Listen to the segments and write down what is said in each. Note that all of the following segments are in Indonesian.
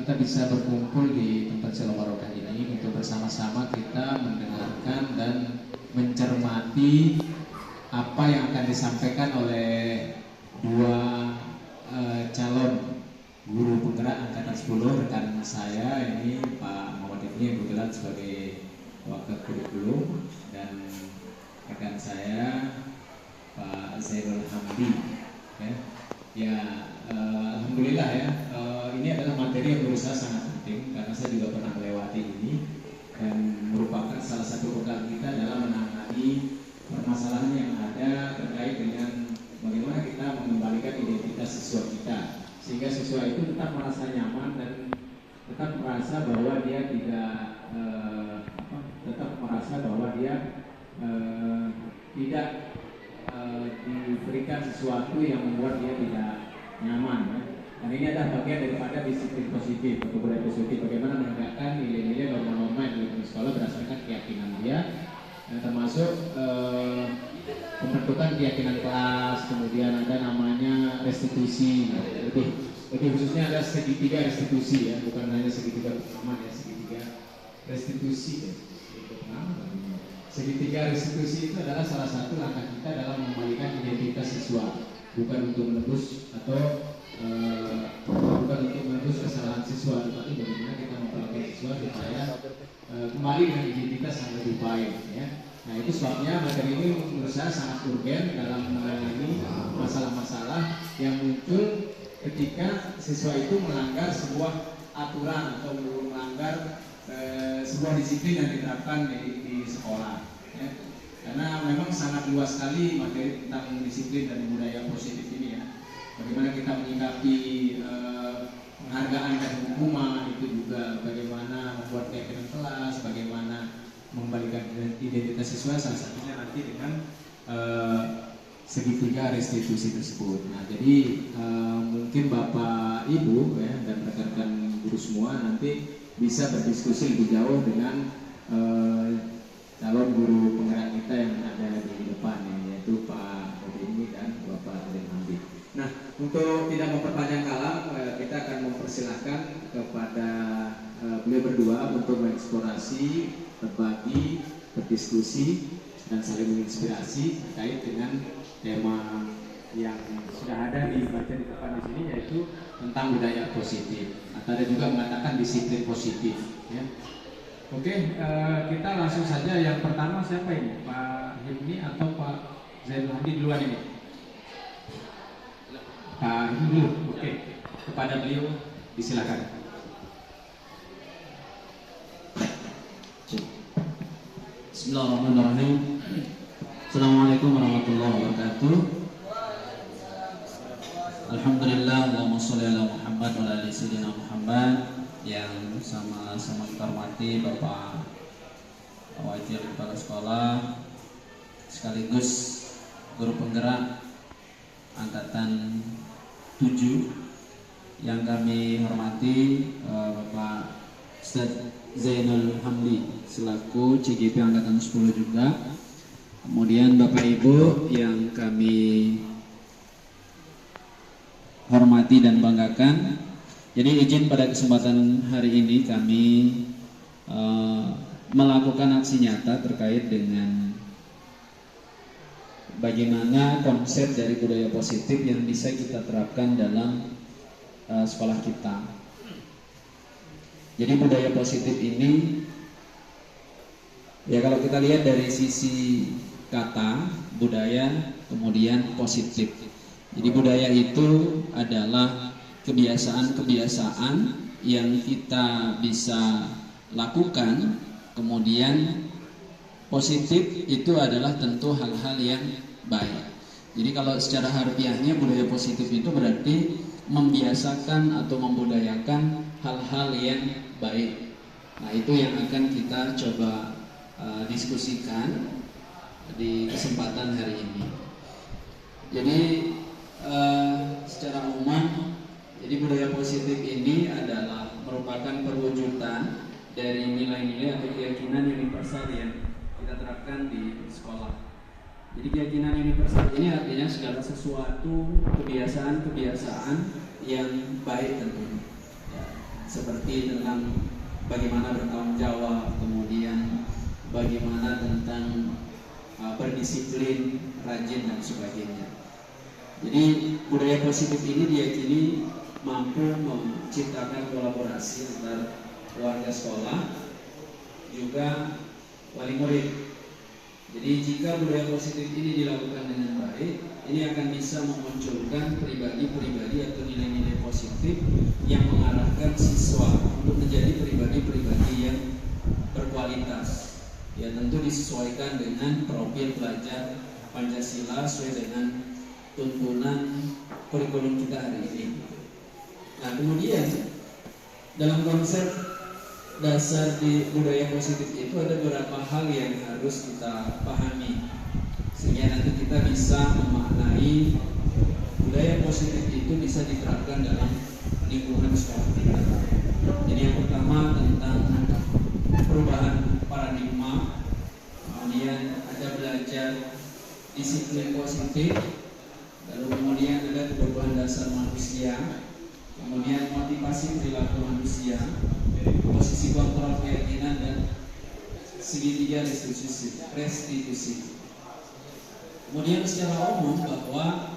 kita bisa berkumpul di tempat Shalom Barokah ini untuk bersama-sama kita mendengarkan dan mencermati apa yang akan disampaikan oleh dua calon guru penggerak angkatan 10 rekan saya ini, Pak Muhammad Ibni yang bergelar sebagai wakil kurikulum, dan rekan saya Pak Zainul Hamdi. Alhamdulillah ya, ini adalah materi yang menurut saya sangat penting karena saya juga pernah melewati ini dan merupakan salah satu bekal kita dalam menangani permasalahan yang ada terkait dengan bagaimana kita mengembalikan identitas siswa kita sehingga siswa itu tetap merasa nyaman dan tetap merasa bahwa dia tidak diberikan sesuatu yang membuat dia tidak nyaman ya. Dan ini adalah bagian daripada disiplin positif atau budaya positif, bagaimana menegakkan nilai-nilai norma-norma yang dilakukan di sekolah berdasarkan keyakinan dia, termasuk pembentukan keyakinan kelas, kemudian ada namanya restitusi, lebih khususnya ada segitiga restitusi ya, bukan hanya segitiga pemahaman ya, segitiga restitusi ya. Segitiga restitusi itu adalah salah satu langkah kita dalam mengembalikan identitas siswa, bukan untuk menebus atau bukan untuk menebus kesalahan siswa, tetapi bagaimana kita memperlakukan siswa supaya kembali dengan identitas yang lebih baik ya. Nah itu sebabnya materi ini menurut saya sangat urgen dalam menangani masalah-masalah yang muncul ketika siswa itu melanggar sebuah aturan atau melanggar sebuah disiplin yang diterapkan di sekolah ya. Karena memang sangat luas sekali materi tentang disiplin dan budaya positif ini ya. Bagaimana kita menyikapi penghargaan dan hukuman, itu juga bagaimana membuat keyakinan kelas, bagaimana mengembalikan identitas siswa, salah satunya nanti dengan segitiga restitusi tersebut. Nah jadi mungkin Bapak Ibu ya, dan rekan-rekan guru semua nanti bisa berdiskusi lebih jauh dengan calon guru penggerak kita yang ada di depan ya, yaitu Pak Rodini dan Bapak Zainul Hamdi. Nah, untuk tidak memperpanjang kalam, kita akan mempersilahkan kepada beliau berdua untuk mengeksplorasi, berbagi, berdiskusi, dan saling menginspirasi terkait dengan tema yang sudah ada di baca di depan di sini, yaitu tentang budaya positif atau ada juga mengatakan disiplin positif ya. Oke, kita langsung saja. Yang pertama siapa ini, Pak Hibni atau Pak Zainul Hamdi duluan ini? Pak Hibni dulu. Oke, kepada beliau disilakan. Bismillahirrahmanirrahim. Assalamualaikum warahmatullahi wabarakatuh. Alhamdulillah, Allahumma sholli ala Muhammad wa ala ali sayyidina Muhammad. Yang sama-sama kita hormati Bapak Wakil Kepala Sekolah sekaligus guru penggerak angkatan 7, yang kami hormati Bapak Ustadz Zainul Hamdi selaku CGP angkatan 10 juga. Kemudian Bapak Ibu yang kami hormati dan banggakan. Jadi izin pada kesempatan hari ini kami melakukan aksi nyata terkait dengan bagaimana konsep dari budaya positif yang bisa kita terapkan dalam sekolah kita. Jadi budaya positif ini ya, kalau kita lihat dari sisi kata budaya kemudian positif. Jadi budaya itu adalah kebiasaan-kebiasaan yang kita bisa lakukan, kemudian positif itu adalah tentu hal-hal yang baik. Jadi kalau secara harfiahnya budaya positif itu berarti membiasakan atau membudayakan hal-hal yang baik. Nah itu yang akan kita coba diskusikan di kesempatan hari ini. Jadi secara umum, jadi budaya positif ini adalah merupakan perwujudan dari nilai-nilai atau keyakinan universal yang kita terapkan di sekolah. Jadi keyakinan universal ini artinya segala sesuatu kebiasaan-kebiasaan yang baik tentunya. Ya, seperti tentang bagaimana bertanggung jawab, kemudian bagaimana tentang berdisiplin, rajin dan sebagainya. Jadi budaya positif ini diyakini mampu menciptakan kolaborasi antar warga sekolah juga wali murid. Jadi jika budaya positif ini dilakukan dengan baik, ini akan bisa memunculkan pribadi-pribadi atau nilai-nilai positif yang mengarahkan siswa untuk menjadi pribadi-pribadi yang berkualitas. Ya tentu disesuaikan dengan profil pelajar Pancasila sesuai dengan tuntunan kurikulum kita hari ini. Nah kemudian dalam konsep dasar di budaya positif itu ada beberapa hal yang harus kita pahami sehingga nanti kita bisa memaknai budaya positif itu bisa diterapkan dalam lingkungan sekolah kita. Jadi yang pertama tentang perubahan paradigma, kemudian ada belajar disiplin positif, lalu kemudian ada kebutuhan dasar manusia, kemudian motivasi perilaku manusia, posisi kontrol keyakinan dan segitiga restitusi. Kemudian secara umum bahwa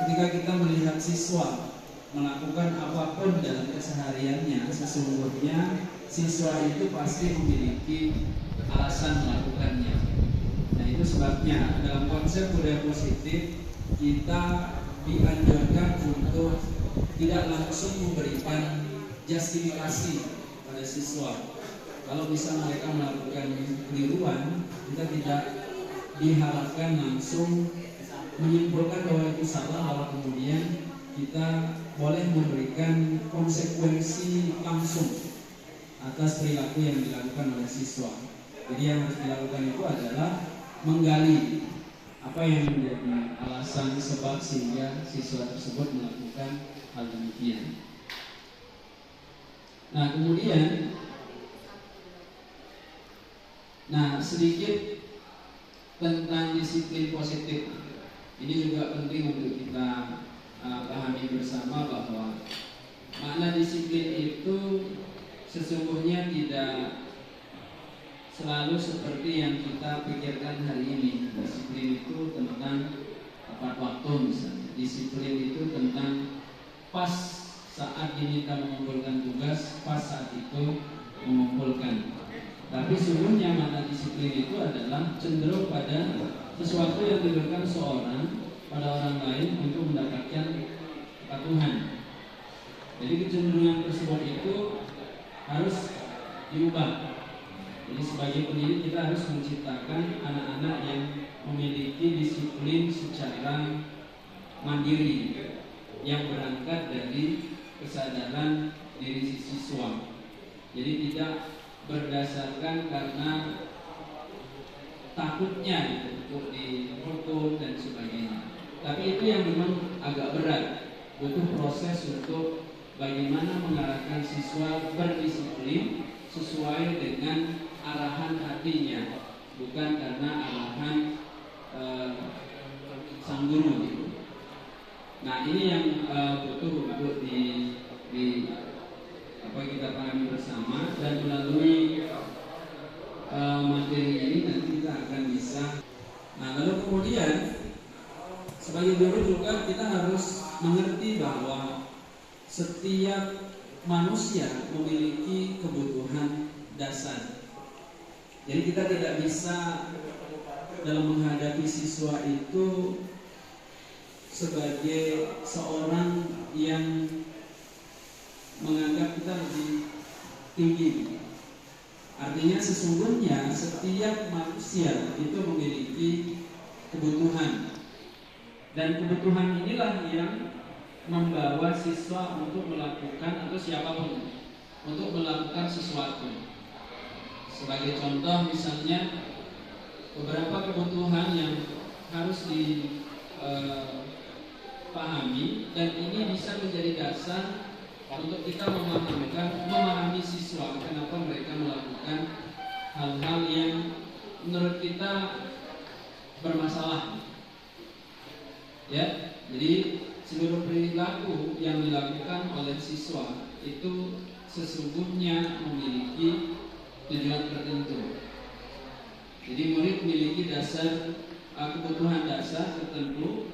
ketika kita melihat siswa melakukan apapun dalam kesehariannya, sesungguhnya siswa itu pasti memiliki alasan melakukannya. Nah itu sebabnya dalam konsep budaya positif kita dianjurkan untuk tidak langsung memberikan justifikasi pada siswa. Kalau bisa mereka melakukan keliruan, kita tidak diharapkan langsung menyimpulkan bahwa itu salah, lalu kemudian kita boleh memberikan konsekuensi langsung atas perilaku yang dilakukan oleh siswa. Jadi yang harus dilakukan itu adalah menggali apa yang menjadi alasan sebab sehingga siswa tersebut melakukan hal demikian. Nah kemudian, sedikit tentang disiplin positif. Ini juga penting untuk kita pahami bersama bahwa makna disiplin itu sesungguhnya tidak selalu seperti yang kita pikirkan hari ini. Disiplin itu tentang tepat waktu misalnya. Disiplin itu tentang pas saat diminta mengumpulkan tugas, pas saat itu mengumpulkan. Tapi sungguhnya makna disiplin itu adalah cenderung pada sesuatu yang diberikan seorang pada orang lain untuk mendapatkan kepatuhan. Jadi kecenderungan tersebut itu harus diubah. Jadi sebagai pendidik kita harus menciptakan anak-anak yang memiliki disiplin secara mandiri yang berangkat dari kesadaran diri siswa. Jadi tidak berdasarkan karena takutnya untuk dihukum dan sebagainya. Tapi itu yang memang agak berat. Butuh proses untuk bagaimana mengarahkan siswa berdisiplin sesuai dengan arahan hatinya, bukan karena arahan sang guru gitu. Nah ini yang butuh untuk kita pahami bersama, dan melalui materi ini nanti kita akan bisa. Nah lalu kemudian sebagai guru juga kita harus mengerti bahwa setiap manusia memiliki kebutuhan dasar. Jadi kita tidak bisa dalam menghadapi siswa itu sebagai seorang yang menganggap kita lebih tinggi. Artinya sesungguhnya setiap manusia itu memiliki kebutuhan, dan kebutuhan inilah yang membawa siswa untuk melakukan, atau siapapun untuk melakukan sesuatu. Sebagai contoh misalnya beberapa kebutuhan yang harus dipahami, dan ini bisa menjadi dasar untuk kita memahami siswa kenapa mereka melakukan hal-hal yang menurut kita bermasalah. Ya, jadi seluruh perilaku yang dilakukan oleh siswa itu sesungguhnya memiliki tujuan tertentu. Jadi murid memiliki kebutuhan dasar tertentu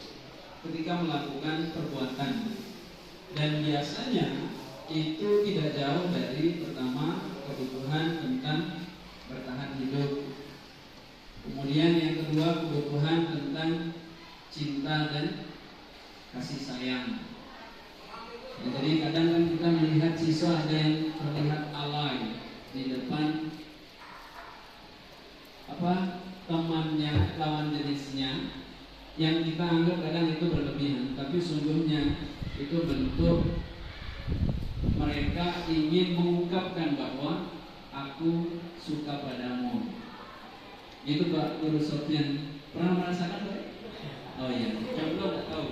ketika melakukan perbuatan, dan biasanya itu tidak jauh dari pertama kebutuhan tentang bertahan hidup, kemudian yang kedua kebutuhan tentang cinta dan kasih sayang. Jadi kadang kan kita melihat siswa ada yang terlihat alay di depan temannya, lawan jenisnya, yang kita anggap kadang itu berlebihan, tapi sungguhnya itu bentuk mereka ingin mengungkapkan bahwa aku suka padamu. Itu Pak Guru Sofyan pernah merasakan Pak? Oh iya, coba udah tahu.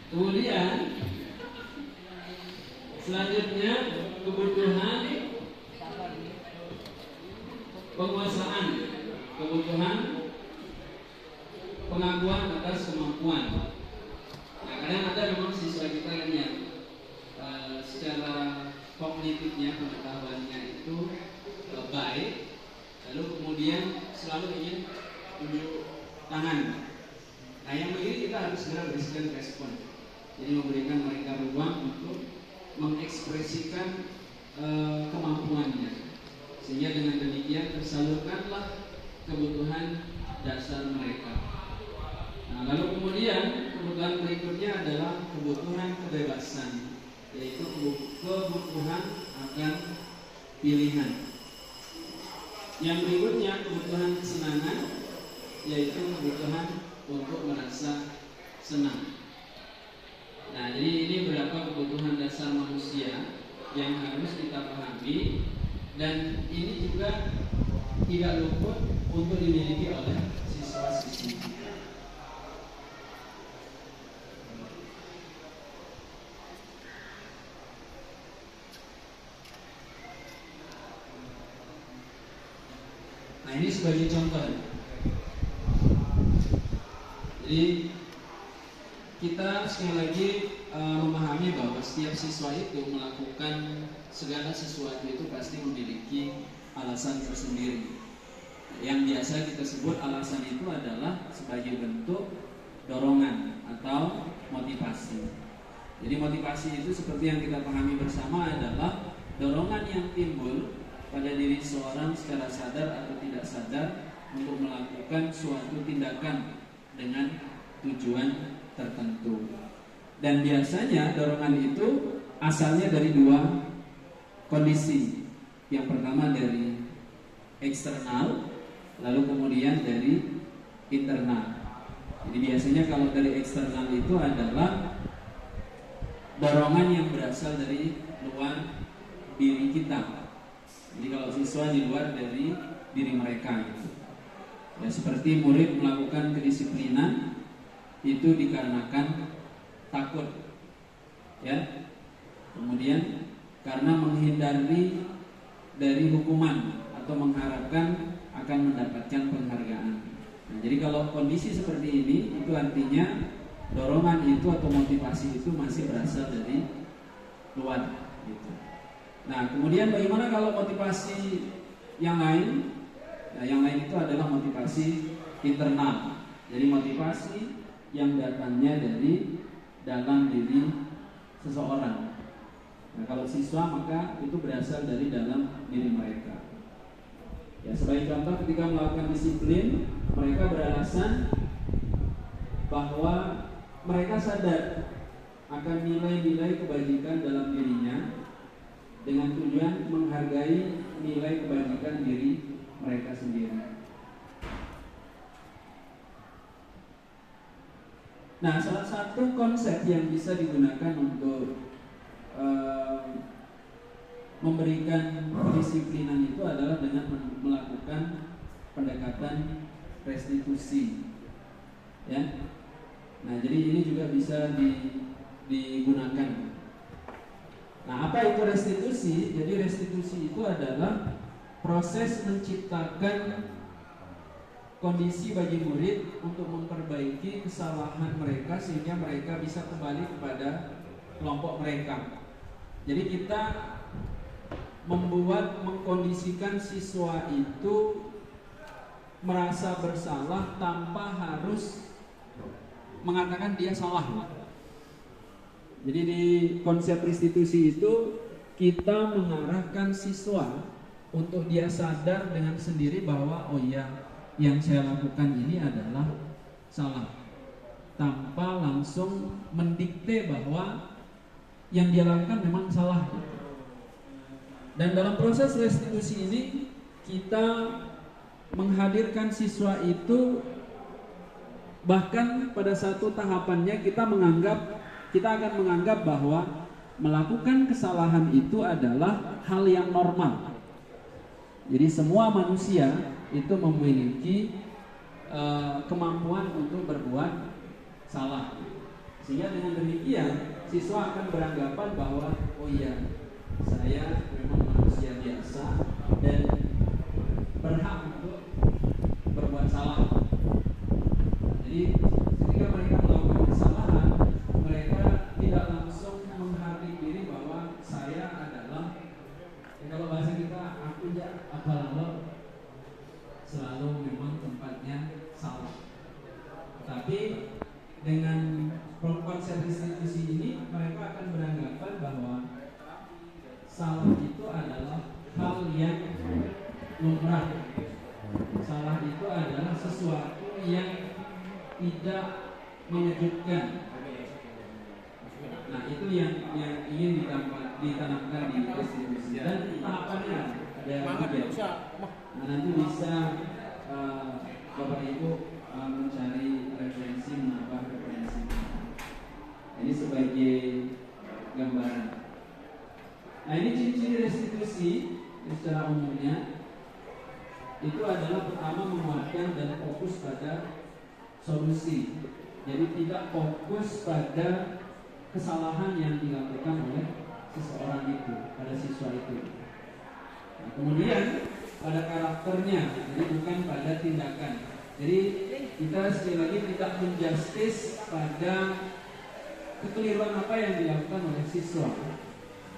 Kemudian selanjutnya kebutuhan penguasaan, kebutuhan pengakuan atas kemampuan. Nah, kadang ada memang siswa kita yang secara kognitifnya, pengetahuannya itu baik, lalu kemudian selalu ingin tunjuk tangan. Nah, yang begini kita harus segera berikan respon. Jadi memberikan mereka ruang untuk mengekspresikan kemampuannya, sehingga dengan demikian tersalurkanlah kebutuhan dasar mereka. Nah, lalu kemudian kebutuhan berikutnya adalah kebutuhan kebebasan, yaitu kebutuhan akan pilihan. Yang berikutnya kebutuhan kesenangan, yaitu kebutuhan untuk merasa senang. Nah, jadi ini beberapa kebutuhan dasar manusia yang harus kita pahami, dan ini juga tidak luput untuk dimiliki oleh siswa-siswi. Nah, ini sebagai contoh. Jadi kita sekali lagi memahami bahwa setiap siswa itu melakukan segala sesuatu itu pasti memiliki alasan tersendiri. Yang biasa kita sebut alasan itu adalah sebagai bentuk dorongan atau motivasi. Jadi motivasi itu seperti yang kita pahami bersama adalah dorongan yang timbul pada diri seorang secara sadar atau tidak sadar untuk melakukan suatu tindakan dengan tujuan tertentu. Dan biasanya dorongan itu asalnya dari dua kondisi. Yang pertama dari eksternal, lalu kemudian dari internal. Jadi biasanya kalau dari eksternal itu adalah dorongan yang berasal dari luar diri kita. Jadi kalau siswa di luar dari diri mereka gitu. Ya, seperti murid melakukan kedisiplinan itu dikarenakan takut, ya. Kemudian karena menghindari dari hukuman atau mengharapkan akan mendapatkan penghargaan. Nah, jadi kalau kondisi seperti ini, itu artinya dorongan itu atau motivasi itu masih berasal dari luar, gitu. Nah, kemudian bagaimana kalau motivasi yang lain? Nah, yang lain itu adalah motivasi internal. Jadi motivasi yang datangnya dari dalam diri seseorang. Nah, kalau siswa maka itu berasal dari dalam diri mereka. Ya, sebagai contoh ketika melakukan disiplin, mereka beralasan bahwa mereka sadar akan nilai-nilai kebajikan dalam dirinya dengan tujuan menghargai nilai kebajikan diri mereka sendiri. Nah, salah satu konsep yang bisa digunakan untuk memberikan kedisiplinan itu adalah dengan melakukan pendekatan restitusi, ya. Nah, jadi ini juga bisa digunakan. Nah, apa itu restitusi? Jadi restitusi itu adalah proses menciptakan kondisi bagi murid untuk memperbaiki kesalahan mereka sehingga mereka bisa kembali kepada kelompok mereka. Jadi kita mengkondisikan siswa itu merasa bersalah tanpa harus mengatakan dia salah. Jadi di konsep restitusi itu kita mengarahkan siswa untuk dia sadar dengan sendiri bahwa oh iya, yang saya lakukan ini adalah salah, tanpa langsung mendikte bahwa yang dia lakukan memang salah. Dan dalam proses restitusi ini kita menghadirkan siswa itu, bahkan pada satu tahapannya kita akan menganggap bahwa melakukan kesalahan itu adalah hal yang normal. Jadi semua manusia itu memiliki kemampuan untuk berbuat salah. Sehingga dengan demikian siswa akan beranggapan bahwa oh iya, saya memang manusia biasa dan berhak untuk berbuat salah. Jadi ketika mereka melakukan kesalahan, mereka tidak langsung menghardik diri bahwa saya adalah, kalau bahasa kita, aku ya abal-abal selalu memang tempatnya salah. Tapi dengan konsep restitusi ini mereka akan beranggapan bahwa salah itu adalah hal yang lumrah. Salah itu adalah sesuatu yang tidak mengejutkan. Nah, itu yang ingin ditanamkan di restitusi. Dan tahapannya ada 3. Nah, nanti bisa Bapak Ibu mencari referensi, menambah referensi. Ini sebagai gambaran. Nah, ini ciri-ciri restitusi secara umumnya itu adalah pertama menguatkan dan fokus pada solusi. Jadi tidak fokus pada kesalahan yang dilakukan oleh seseorang itu, pada siswa itu. Nah, kemudian pada karakternya, jadi bukan pada tindakan. Jadi kita sekali lagi tidak menjustis pada kekeliruan apa yang dilakukan oleh siswa,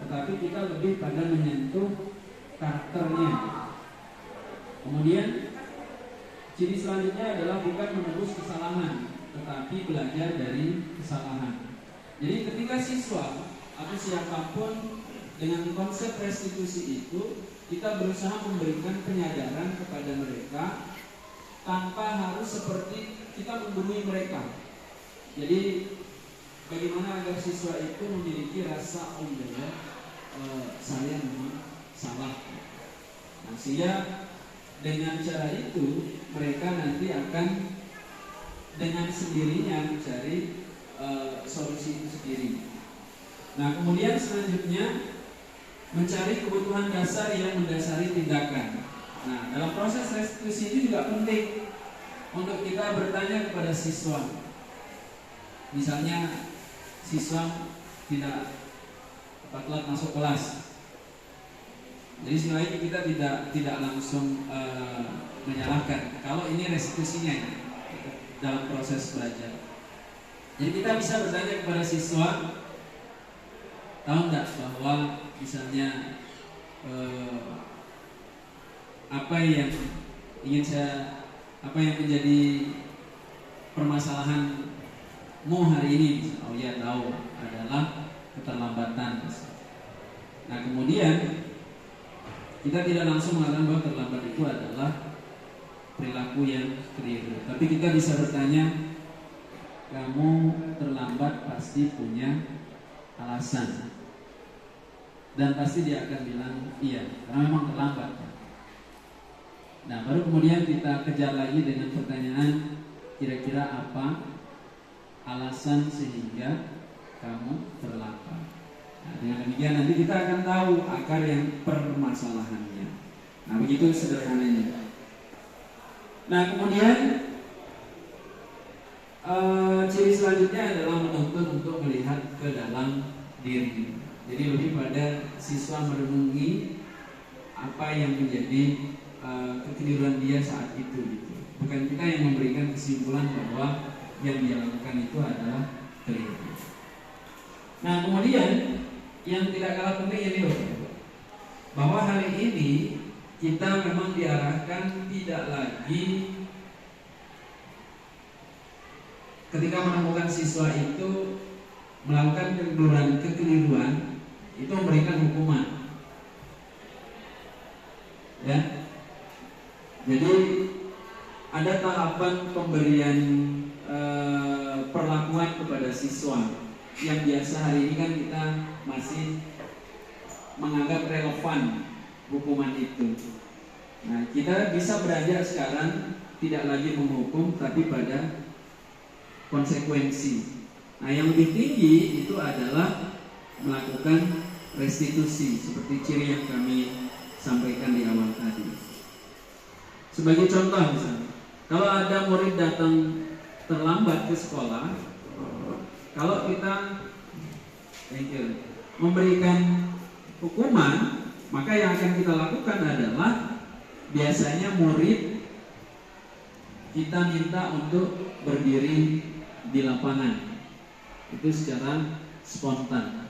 tetapi kita lebih pada menyentuh karakternya. Kemudian ciri selanjutnya adalah bukan menebus kesalahan, tetapi belajar dari kesalahan. Jadi ketika siswa atau siapapun dengan konsep restitusi itu, kita berusaha memberikan penyadaran kepada mereka tanpa harus seperti kita menggurui mereka. Jadi bagaimana agar siswa itu memiliki rasa saya memang salah. Nah, sehingga dengan cara itu mereka nanti akan dengan sendirinya mencari solusi itu sendiri. Nah, kemudian selanjutnya mencari kebutuhan dasar yang mendasari tindakan. Nah, dalam proses restitusi ini juga penting untuk kita bertanya kepada siswa. Misalnya siswa tidak telat masuk kelas. Jadi sebenarnya kita tidak langsung menyalahkan kalau ini restitusinya dalam proses belajar. Jadi kita bisa bertanya kepada siswa, tahu nggak bahwa misalnya apa yang menjadi permasalahanmu hari ini? Oh ya, tahu, adalah keterlambatan. Nah, kemudian kita tidak langsung mengatakan bahwa terlambat itu adalah perilaku yang keliru, tapi kita bisa bertanya, kamu terlambat pasti punya alasan, dan pasti dia akan bilang iya, karena memang terlambat. Nah, baru kemudian kita kejar lagi dengan pertanyaan, kira-kira apa alasan sehingga kamu terlambat. Nah, dengan demikian nanti kita akan tahu akar yang permasalahannya. Nah, begitu sederhananya. Nah, kemudian ciri selanjutnya adalah menuntut untuk melihat ke dalam diri. Jadi lebih pada siswa merenungi apa yang menjadi kekeliruan dia saat itu, gitu. Bukan kita yang memberikan kesimpulan bahwa yang dia lakukan itu adalah keliru. Nah kemudian yang tidak kalah penting ini loh, bahwa hari ini kita memang diarahkan tidak lagi ketika menemukan siswa itu melakukan kekeliruan itu memberikan hukuman, ya. Jadi ada tahapan pemberian perlakuan kepada siswa yang biasa hari ini kan kita masih menganggap relevan hukuman itu. Nah, kita bisa beranjak sekarang tidak lagi menghukum tapi pada konsekuensi. Nah, yang lebih tinggi itu adalah melakukan restitusi seperti ciri yang kami sampaikan di awal tadi. Sebagai contoh misalnya, kalau ada murid datang terlambat ke sekolah, kalau kita memberikan hukuman, maka yang akan kita lakukan adalah biasanya murid kita minta untuk berdiri di lapangan, itu secara spontan.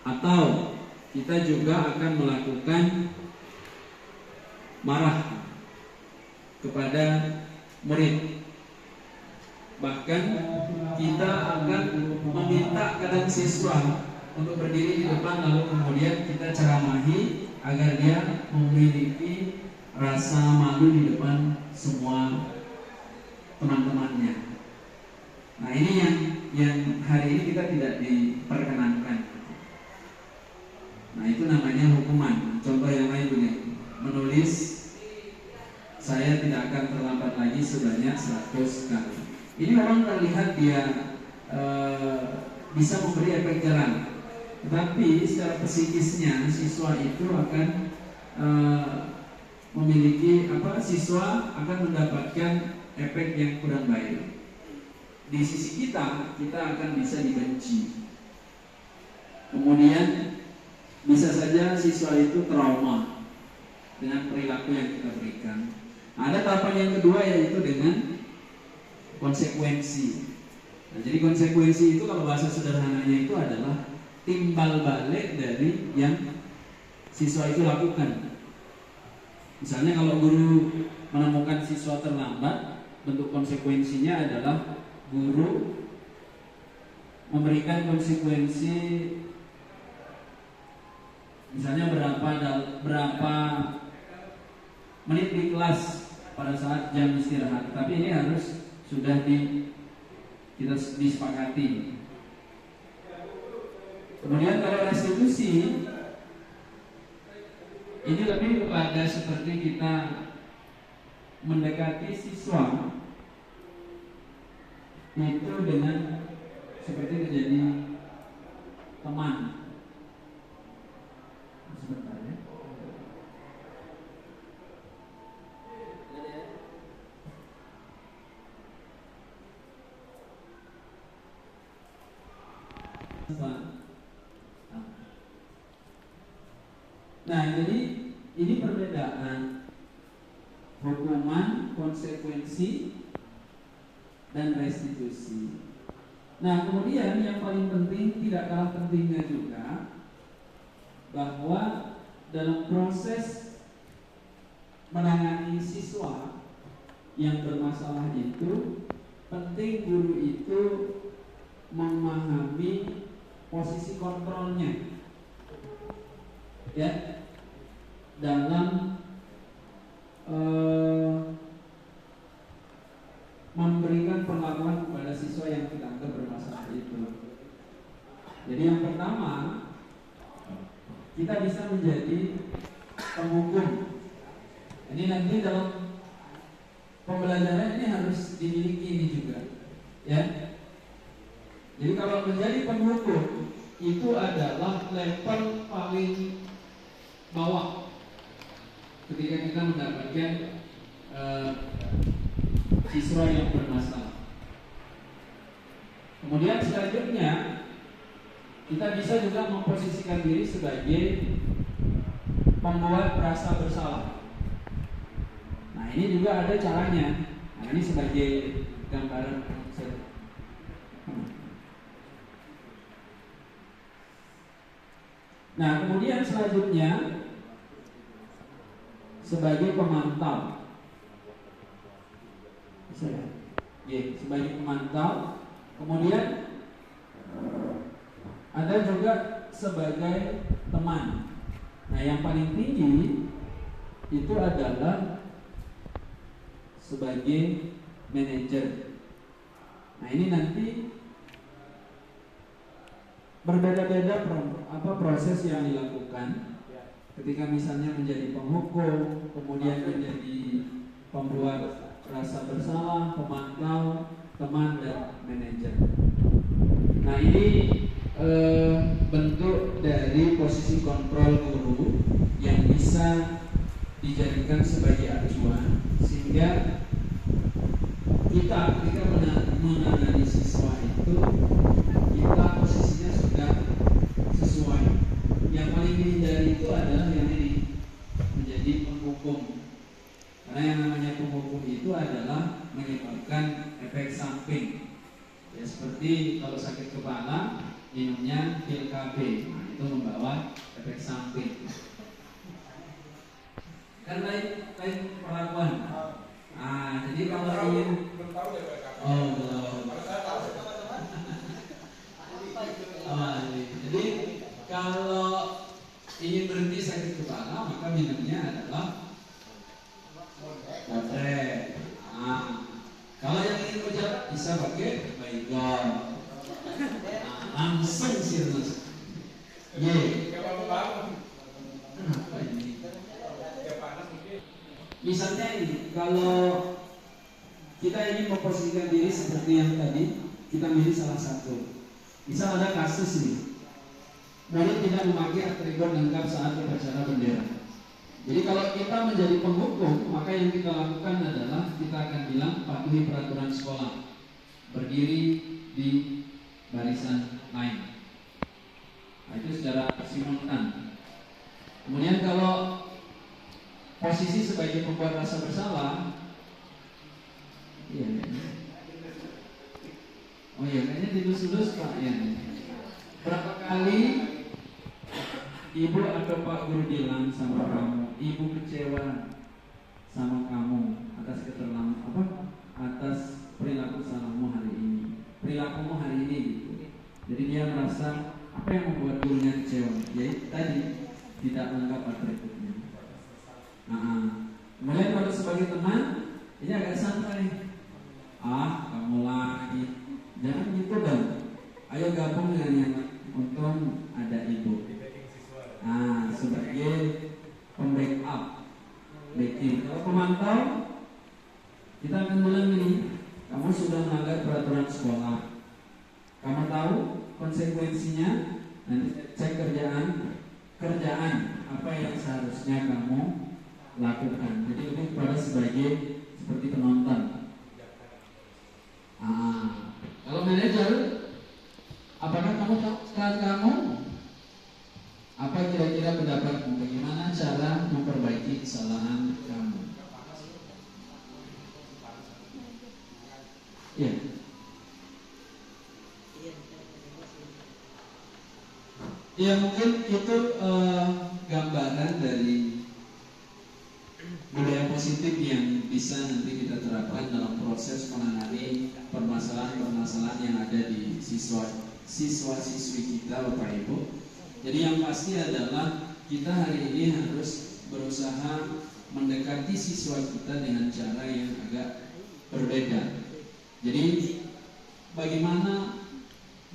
Atau kita juga akan melakukan marah kepada murid. Bahkan kita akan meminta kadang siswa untuk berdiri di depan, lalu kemudian kita ceramahi agar dia memiliki rasa malu di depan semua teman-temannya. Nah ini yang hari ini kita tidak diperkenankan. Nah itu namanya hukuman. Contoh yang lain begini, menulis saya tidak akan terlambat lagi sebanyak 100 kali. Ini memang terlihat dia bisa memberi efek jerah, tetapi secara psikisnya siswa itu akan memiliki siswa akan mendapatkan efek yang kurang baik. Di sisi kita akan bisa dibenci. Kemudian bisa saja siswa itu trauma dengan perilaku yang kita berikan. Nah, ada tahapan yang kedua yaitu dengan konsekuensi. Nah, jadi konsekuensi itu kalau bahasa sederhananya itu adalah timbal balik dari yang siswa itu lakukan. Misalnya kalau guru menemukan siswa terlambat, bentuk konsekuensinya adalah guru memberikan konsekuensi misalnya berapa menit di kelas pada saat jam istirahat. Tapi ini harus sudah kita disepakati. Kemudian kalau restitusi ini lebih kepada seperti kita mendekati siswa itu dengan seperti menjadi teman. Sebentar ya. Nah, jadi ini perbedaan hukuman, konsekuensi, dan restitusi. Nah, kemudian yang paling penting, tidak kalah pentingnya juga, bahwa dalam proses menangani siswa yang bermasalah itu, penting guru itu memahami posisi kontrolnya, ya, dalam memberikan perlakuan kepada siswa yang kita anggap bermasalah itu. Jadi yang pertama, kita bisa menjadi penghukum. Ini nanti dalam pembelajaran ini harus dimiliki ini juga, ya. Jadi kalau menjadi penghukum itu adalah level paling bawah ketika kita mendapatkan siswa yang bermasalah. Kemudian selanjutnya kita bisa juga memposisikan diri sebagai pembuat rasa bersalah. Nah ini juga ada caranya. Nah ini sebagai gambaran. Nah, kemudian selanjutnya sebagai pemantau. Bisa ya? Oke, sebagai pemantau. Kemudian ada juga sebagai teman. Nah, yang paling tinggi itu adalah sebagai manajer. Nah, ini nanti berbeda-beda proses yang dilakukan ketika misalnya menjadi penghukum, kemudian menjadi pembuat rasa bersalah, pemantau, teman, dan manajer. Nah, ini bentuk dari posisi kontrol guru yang bisa dijadikan sebagai acuan, sehingga kita ketika menangani siswa itu kita posisinya sudah sesuai. Yang paling dihindari itu adalah yang ini, menjadi penghukum. Karena yang namanya penghukum itu adalah menyebabkan efek samping. Ya, seperti kalau sakit kepala minumnya pil KB, nah, itu membawa efek samping. Kan lain perlakuan. Nah, jadi kalau ingin jadi kalau ingin berhenti sakit kepala maka minumnya adalah Kotrek. Kalau yang ingin berjalan bisa pakai Baygon. Langsung sirnas. Kenapa ini? Misalnya ini, kalau kita ingin memposisikan diri seperti yang tadi, kita milih salah satu. Misal ada kasus nih, murid tidak memakai atribut lengkap saat upacara bendera. Jadi kalau kita menjadi penghukum, maka yang kita lakukan adalah kita akan bilang patuhi peraturan sekolah, berdiri di barisan lain. Nah, itu secara simultan. Kemudian kalau posisi sebagai pembuat rasa bersalah, kayaknya dilus-lus Pak ya. Berapa kali ibu atau Pak guru bilang sama kamu, ibu kecewa sama kamu atas atas perilaku salahmu hari ini, perilakumu hari ini gitu. Jadi dia merasa apa yang membuat gurunya kecewa? Yaitu tadi tidak lengkap atributnya. Kemudian kalau sebagai teman ini agak santai. Kamu lagi, jangan gitu dong. Ayo gabung dengan yang untung ada ibu. Sebagai pembackup, backing. Kalau pemantau, kita akan bilang ini, kamu sudah melanggar peraturan sekolah. Kamu tahu konsekuensinya. Nanti cek kerjaan apa yang seharusnya kamu lakukan. Jadi lebih pada sebagai seperti penonton. Kalau manajer, apakah kamu tahu kesalahan kamu? Apa kira-kira pendapatmu? Bagaimana cara memperbaiki kesalahan kamu? Ya. Ya, mungkin itu gambaran dari budaya positif yang bisa nanti kita terapkan dalam proses menangani permasalahan-permasalahan yang ada di siswa-siswi kita, Bapak Ibu. Jadi yang pasti adalah kita hari ini harus berusaha mendekati siswa kita dengan cara yang agak berbeda. Jadi bagaimana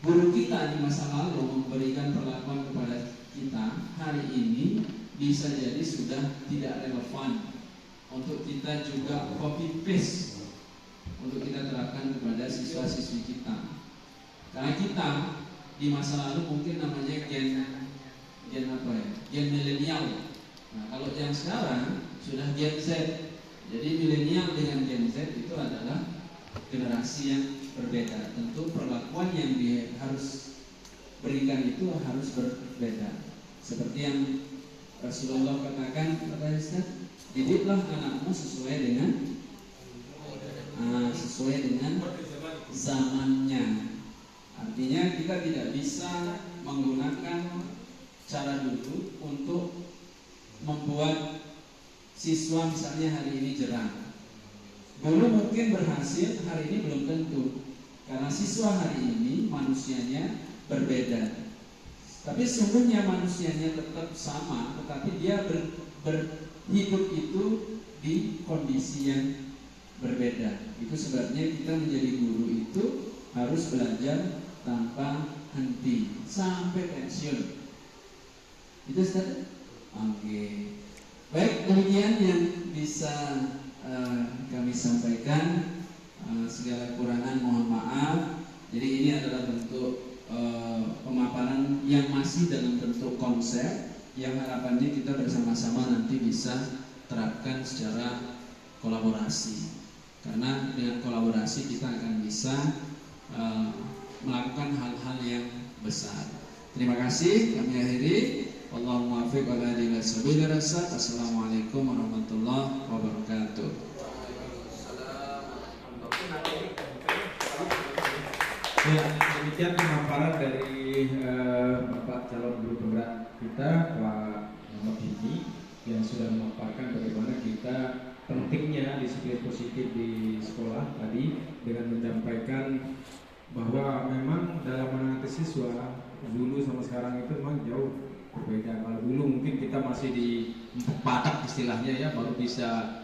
guru kita di masa lalu memberikan perlakuan kepada kita hari ini bisa jadi sudah tidak relevan untuk kita juga copy paste untuk kita terapkan kepada siswa-siswi kita. Karena kita di masa lalu mungkin namanya gen milenial. Nah, kalau yang sekarang sudah Gen Z. Jadi milenial dengan Gen Z itu adalah generasi yang berbeda. Tentu perlakuan yang dia harus berikan itu harus berbeda. Seperti yang Rasulullah katakan kepada Ustaz, didiklah anakmu sesuai dengan zamannya. Artinya kita tidak bisa menggunakan cara dulu untuk membuat siswa misalnya hari ini jerang. Dulu mungkin berhasil, hari ini belum tentu. Karena siswa hari ini manusianya berbeda. Tapi sungguhnya manusianya tetap sama, tetapi dia berhidup itu di kondisi yang berbeda. Itu sebabnya kita menjadi guru itu harus belajar tanpa henti sampai pensiun. Itu Ustaz? Oke. Baik, demikian yang bisa kami sampaikan. Segala kekurangan mohon maaf. Jadi ini adalah bentuk pemaparan yang masih dalam bentuk konsep yang harapannya kita bersama-sama nanti bisa terapkan secara kolaborasi. Karena dengan kolaborasi kita akan bisa melakukan hal-hal yang besar. Terima kasih, kami akhiri. Allahumma muwaffiq wa la ilaha illa anta. Assalamualaikum warahmatullahi wabarakatuh. Ya, demikian pemaparan dari Bapak calon guru penggerak kita, Pak Muhammad Hidi, yang sudah memaparkan bagaimana kita pentingnya disiplin positif di sekolah tadi, dengan menyampaikan bahwa memang dalam menangani siswa dulu sama sekarang itu memang jauh berbeda. Kalau dulu mungkin kita masih di padat istilahnya ya, baru bisa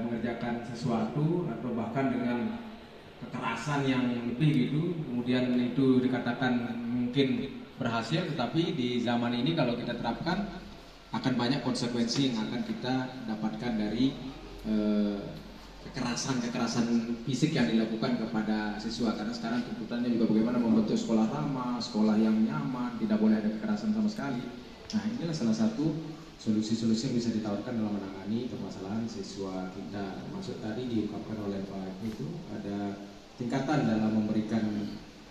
mengerjakan sesuatu atau bahkan dengan kekerasan yang lebih gitu, kemudian itu dikatakan mungkin berhasil, tetapi di zaman ini kalau kita terapkan akan banyak konsekuensi yang akan kita dapatkan dari kekerasan fisik yang dilakukan kepada siswa. Karena sekarang tuntutannya juga bagaimana membentuk sekolah ramah, sekolah yang nyaman, tidak boleh ada kekerasan sama sekali. Nah, inilah salah satu solusi-solusi yang bisa ditawarkan dalam menangani permasalahan siswa kita. Maksud tadi diungkapkan oleh Pak itu ada tingkatan dalam memberikan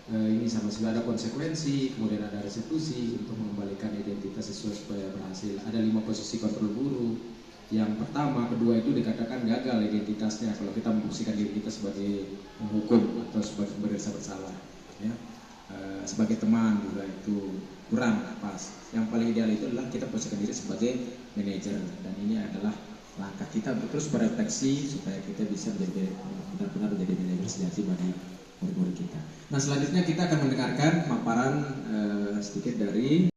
ini sama siswa, ada konsekuensi, kemudian ada restitusi untuk mengembalikan identitas siswa supaya berhasil. Ada 5 posisi kontrol guru. Yang pertama, kedua itu dikatakan gagal identitasnya kalau kita memposisikan diri kita sebagai penghukum atau sebagai merasa bersalah, ya. Sebagai teman juga itu kurang pas. Yang paling ideal itu adalah kita posisikan diri sebagai manajer, dan ini adalah langkah kita untuk terus berefleksi supaya kita bisa menjadi benar-benar menjadi manajer sejati bagi murid-murid kita. Nah, selanjutnya kita akan mendengarkan paparan sedikit dari